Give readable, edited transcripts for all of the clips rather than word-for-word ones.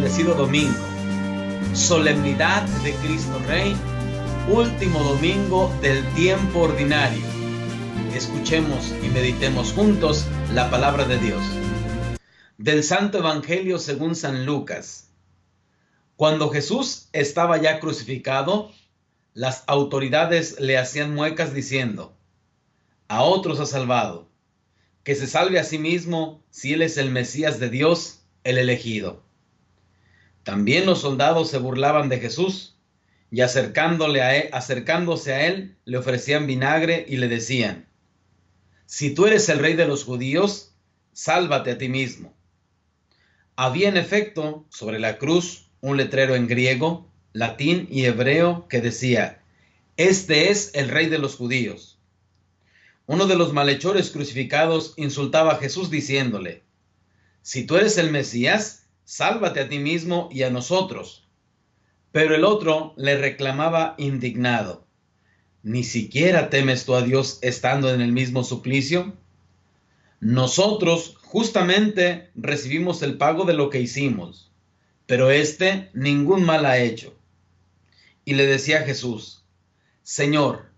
bendecido domingo, solemnidad de Cristo Rey, último domingo del tiempo ordinario. Escuchemos y meditemos juntos la palabra de Dios. Del Santo Evangelio según San Lucas. Cuando Jesús estaba ya crucificado, las autoridades le hacían muecas diciendo: a otros ha salvado, que se salve a sí mismo si él es el Mesías de Dios, el elegido. También los soldados se burlaban de Jesús y acercándose a él, le ofrecían vinagre y le decían: si tú eres el rey de los judíos, sálvate a ti mismo. Había en efecto sobre la cruz un letrero en griego, latín y hebreo que decía: este es el rey de los judíos. Uno de los malhechores crucificados insultaba a Jesús diciéndole: si tú eres el Mesías, sálvate a ti mismo y a nosotros. Pero el otro le reclamaba indignado: ¿ni siquiera temes tú a Dios estando en el mismo suplicio? Nosotros justamente recibimos el pago de lo que hicimos, pero éste ningún mal ha hecho. Y le decía a Jesús: Señor,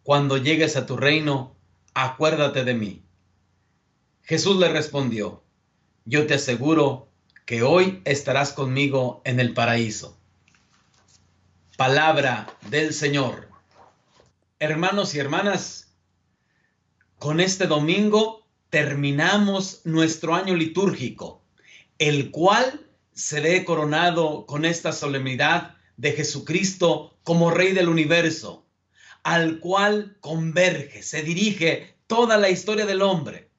cuando llegues a tu reino, acuérdate de mí. Jesús le respondió: yo te aseguro que hoy estarás conmigo en el paraíso. Palabra del Señor. Hermanos y hermanas, con este domingo terminamos nuestro año litúrgico, el cual se ve coronado con esta solemnidad de Jesucristo como Rey del universo, al cual converge, se dirige toda la historia del hombre.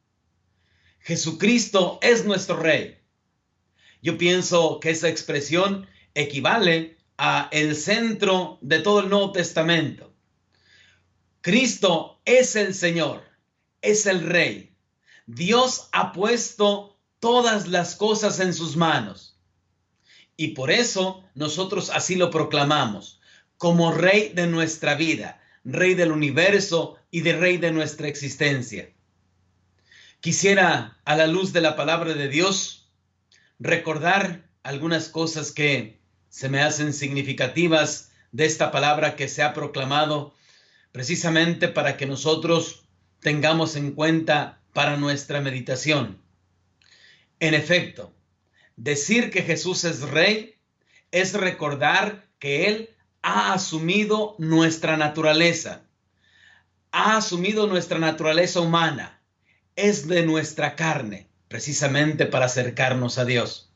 Jesucristo es nuestro Rey. Yo pienso que esa expresión equivale a el centro de todo el Nuevo Testamento. Cristo es el Señor, es el Rey. Dios ha puesto todas las cosas en sus manos. Y por eso nosotros así lo proclamamos, como Rey de nuestra vida, Rey del universo y de Rey de nuestra existencia. Quisiera, a la luz de la palabra de Dios, recordar algunas cosas que se me hacen significativas de esta palabra que se ha proclamado precisamente para que nosotros tengamos en cuenta para nuestra meditación. En efecto, decir que Jesús es Rey es recordar que Él ha asumido nuestra naturaleza, humana, es de nuestra carne, precisamente para acercarnos a Dios.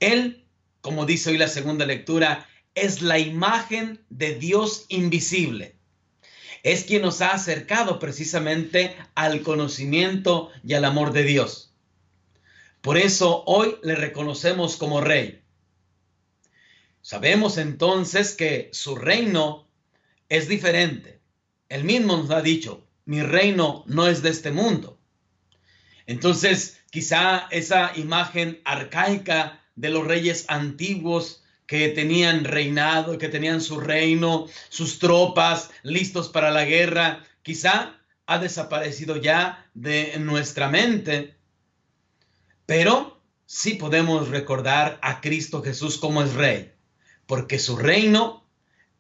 Él, como dice hoy la segunda lectura, es la imagen de Dios invisible. Es quien nos ha acercado precisamente al conocimiento y al amor de Dios. Por eso hoy le reconocemos como Rey. Sabemos entonces que su reino es diferente. Él mismo nos ha dicho: mi reino no es de este mundo. Entonces, quizá esa imagen arcaica de los reyes antiguos que tenían reinado, que tenían su reino, sus tropas listos para la guerra, quizá ha desaparecido ya de nuestra mente. Pero sí podemos recordar a Cristo Jesús como es Rey, porque su reino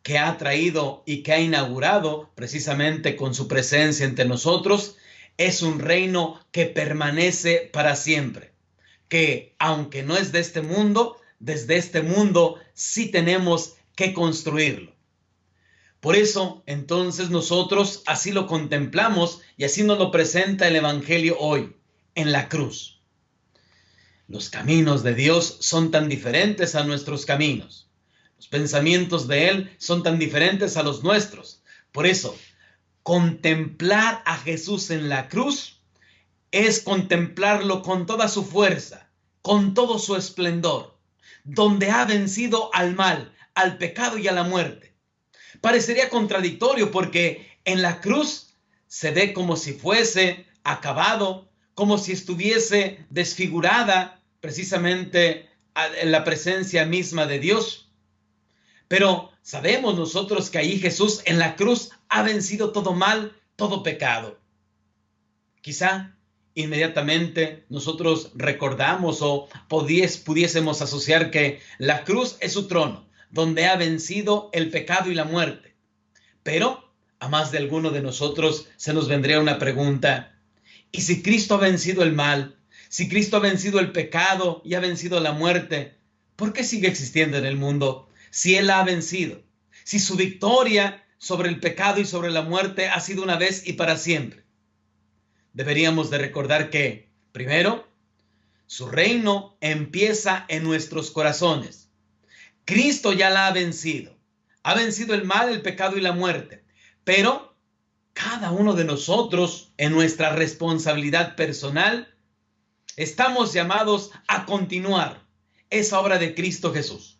que ha traído y que ha inaugurado precisamente con su presencia entre nosotros es un reino que permanece para siempre, que aunque no es de este mundo, desde este mundo sí tenemos que construirlo. Por eso, entonces, nosotros así lo contemplamos y así nos lo presenta el Evangelio hoy, en la cruz. Los caminos de Dios son tan diferentes a nuestros caminos. Los pensamientos de Él son tan diferentes a los nuestros. Por eso, contemplar a Jesús en la cruz es contemplarlo con toda su fuerza, con todo su esplendor, donde ha vencido al mal, al pecado y a la muerte. Parecería contradictorio porque en la cruz se ve como si fuese acabado, como si estuviese desfigurada precisamente en la presencia misma de Dios. Pero sabemos nosotros que ahí Jesús en la cruz ha vencido todo mal, todo pecado. Quizá inmediatamente nosotros recordamos o pudiésemos asociar que la cruz es su trono, donde ha vencido el pecado y la muerte. Pero a más de alguno de nosotros se nos vendría una pregunta: ¿y si Cristo ha vencido el mal? Si Cristo ha vencido el pecado y ha vencido la muerte, ¿por qué sigue existiendo en el mundo? Si Él ha vencido, si su victoria sobre el pecado y sobre la muerte ha sido una vez y para siempre. Deberíamos de recordar que, primero, su reino empieza en nuestros corazones. Cristo ya la ha vencido el mal, el pecado y la muerte, pero cada uno de nosotros, en nuestra responsabilidad personal, estamos llamados a continuar esa obra de Cristo Jesús.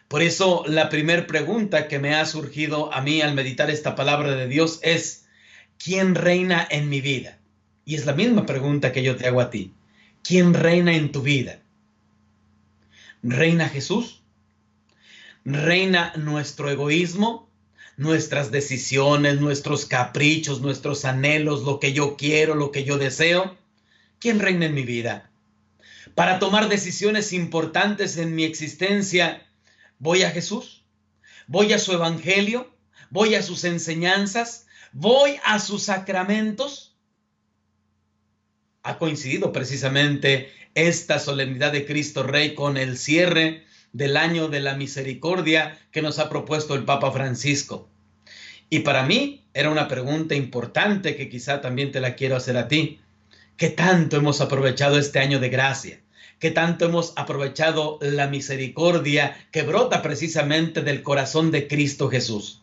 Por eso, la primera pregunta que me ha surgido a mí al meditar esta palabra de Dios es: ¿quién reina en mi vida? Y es la misma pregunta que yo te hago a ti. ¿Quién reina en tu vida? ¿Reina Jesús? ¿Reina nuestro egoísmo? ¿Nuestras decisiones, nuestros caprichos, nuestros anhelos, lo que yo quiero, lo que yo deseo? ¿Quién reina en mi vida? Para tomar decisiones importantes en mi existencia, ¿voy a Jesús? ¿Voy a su evangelio? ¿Voy a sus enseñanzas? ¿Voy a sus sacramentos? Ha coincidido precisamente esta solemnidad de Cristo Rey con el cierre del año de la misericordia que nos ha propuesto el Papa Francisco. Y para mí era una pregunta importante que quizá también te la quiero hacer a ti. ¿Qué tanto hemos aprovechado este año de gracia? ¿Qué tanto hemos aprovechado la misericordia que brota precisamente del corazón de Cristo Jesús?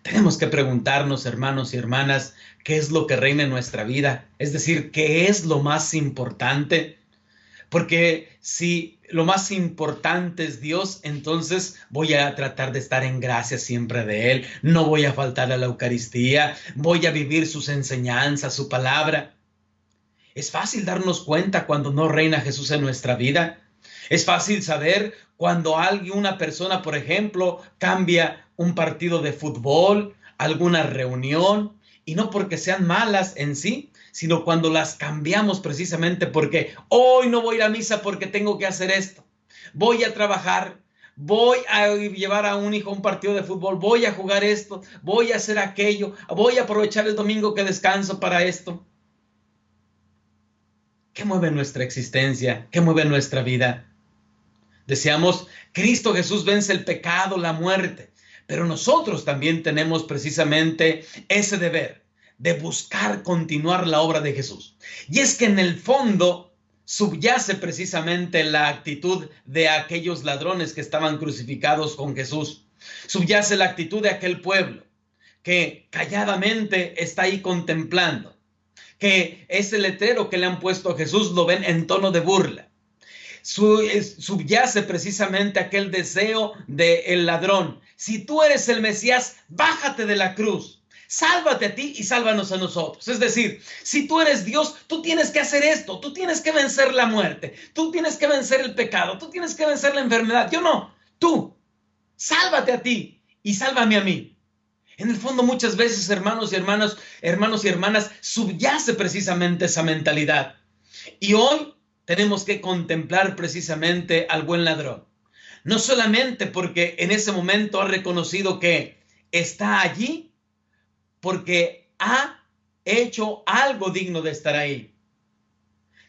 Tenemos que preguntarnos, hermanos y hermanas, ¿qué es lo que reina en nuestra vida? Es decir, ¿qué es lo más importante? Porque si lo más importante es Dios, entonces voy a tratar de estar en gracia siempre de Él. No voy a faltar a la Eucaristía. Voy a vivir sus enseñanzas, su palabra. Es fácil darnos cuenta cuando no reina Jesús en nuestra vida. Es fácil saber cuando una persona, por ejemplo, cambia un partido de fútbol, alguna reunión, y no porque sean malas en sí, sino cuando las cambiamos precisamente porque hoy no voy a ir a misa porque tengo que hacer esto. Voy a trabajar, voy a llevar a un hijo a un partido de fútbol, voy a jugar esto, voy a hacer aquello, voy a aprovechar el domingo que descanso para esto. ¿Qué mueve nuestra existencia? ¿Qué mueve nuestra vida? Deseamos, Cristo Jesús vence el pecado, la muerte, pero nosotros también tenemos precisamente ese deber de buscar continuar la obra de Jesús. Y es que en el fondo subyace precisamente la actitud de aquellos ladrones que estaban crucificados con Jesús. Subyace la actitud de aquel pueblo que calladamente está ahí contemplando, que ese letrero que le han puesto a Jesús lo ven en tono de burla. Subyace precisamente aquel deseo del ladrón: si tú eres el Mesías, bájate de la cruz, sálvate a ti y sálvanos a nosotros. Es decir, si tú eres Dios, tú tienes que hacer esto, tú tienes que vencer la muerte, tú tienes que vencer el pecado, tú tienes que vencer la enfermedad. Yo no, tú, sálvate a ti y sálvame a mí. En el fondo, muchas veces, hermanos y hermanas, subyace precisamente esa mentalidad. Y hoy tenemos que contemplar precisamente al buen ladrón. No solamente porque en ese momento ha reconocido que está allí, porque ha hecho algo digno de estar ahí.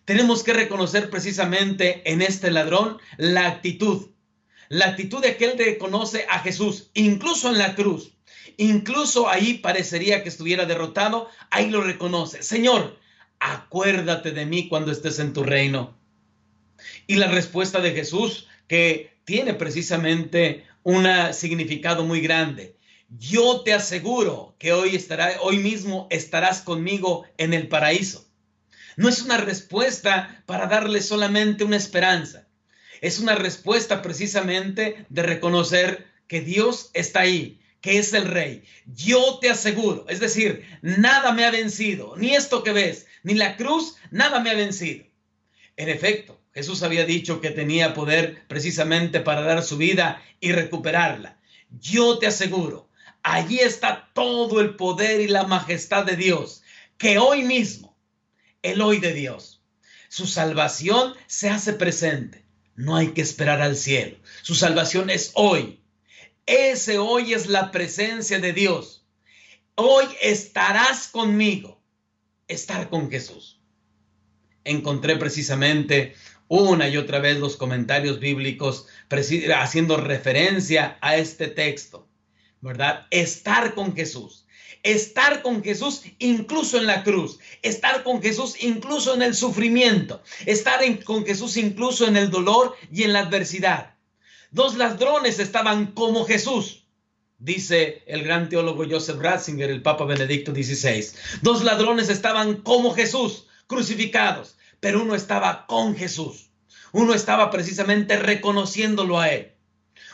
Tenemos que reconocer precisamente en este ladrón la actitud de aquel que conoce a Jesús, incluso en la cruz. Incluso ahí parecería que estuviera derrotado, ahí lo reconoce: Señor, acuérdate de mí cuando estés en tu reino. Y la respuesta de Jesús, que tiene precisamente un significado muy grande: yo te aseguro que hoy mismo estarás conmigo en el paraíso. No es una respuesta para darle solamente una esperanza. Es una respuesta precisamente de reconocer que Dios está ahí, que es el Rey. Yo te aseguro, es decir, nada me ha vencido, ni esto que ves, ni la cruz, nada me ha vencido. En efecto, Jesús había dicho que tenía poder precisamente para dar su vida y recuperarla. Yo te aseguro, allí está todo el poder y la majestad de Dios, que hoy mismo el hoy de Dios. Su salvación se hace presente. No hay que esperar al cielo. Su salvación es hoy. Ese hoy es la presencia de Dios. Hoy estarás conmigo. Estar con Jesús. Encontré precisamente una y otra vez los comentarios bíblicos haciendo referencia a este texto, ¿verdad? Estar con Jesús. Estar con Jesús incluso en la cruz. Estar con Jesús incluso en el sufrimiento. Estar con Jesús incluso en el dolor y en la adversidad. 2 ladrones estaban como Jesús. Dice el gran teólogo Joseph Ratzinger, el Papa Benedicto XVI. 2 ladrones estaban como Jesús, crucificados, pero uno estaba con Jesús. Uno estaba precisamente reconociéndolo a Él.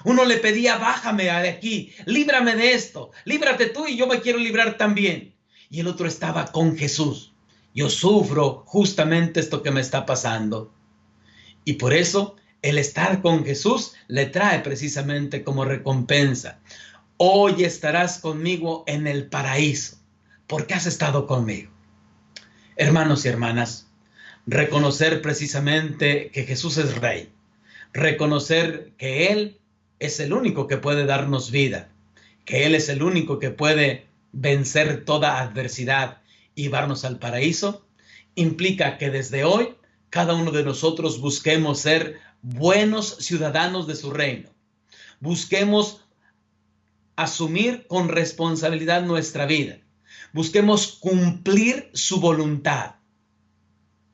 Uno le pedía, bájame de aquí, líbrame de esto, líbrate tú y yo me quiero librar también. Y el otro estaba con Jesús. Yo sufro justamente esto que me está pasando. Y por eso el estar con Jesús le trae precisamente como recompensa. Hoy estarás conmigo en el paraíso, porque has estado conmigo. Hermanos y hermanas, reconocer precisamente que Jesús es Rey, reconocer que Él es el único que puede darnos vida, que Él es el único que puede vencer toda adversidad y llevarnos al paraíso, implica que desde hoy cada uno de nosotros busquemos ser buenos ciudadanos de su reino. Busquemos asumir con responsabilidad nuestra vida. Busquemos cumplir su voluntad.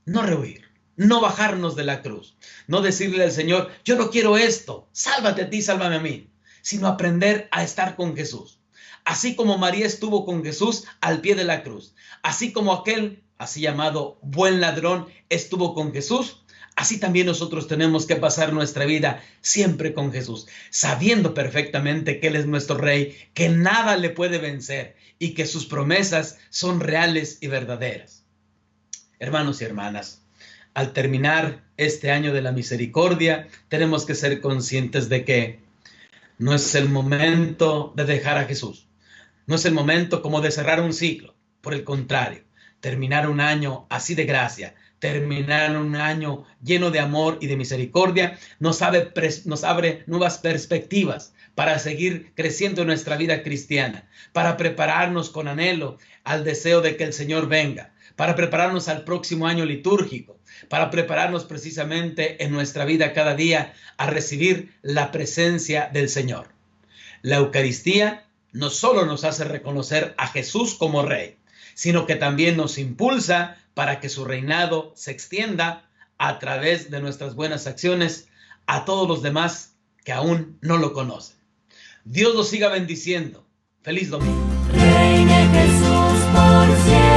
No rehuir, no bajarnos de la cruz, no decirle al Señor, yo no quiero esto, sálvate a ti, sálvame a mí, sino aprender a estar con Jesús. Así como María estuvo con Jesús al pie de la cruz, así como aquel, así llamado buen ladrón, estuvo con Jesús, así también nosotros tenemos que pasar nuestra vida siempre con Jesús, sabiendo perfectamente que Él es nuestro Rey, que nada le puede vencer y que sus promesas son reales y verdaderas. Hermanos y hermanas, al terminar este año de la misericordia, tenemos que ser conscientes de que no es el momento de dejar a Jesús. No es el momento como de cerrar un ciclo. Por el contrario, terminar un año así de gracia, terminar un año lleno de amor y de misericordia, nos abre nuevas perspectivas para seguir creciendo en nuestra vida cristiana, para prepararnos con anhelo al deseo de que el Señor venga, para prepararnos al próximo año litúrgico, para prepararnos precisamente en nuestra vida cada día a recibir la presencia del Señor. La Eucaristía no solo nos hace reconocer a Jesús como Rey, sino que también nos impulsa para que su reinado se extienda a través de nuestras buenas acciones a todos los demás que aún no lo conocen. Dios los siga bendiciendo. Feliz domingo. Reine Jesús por siempre.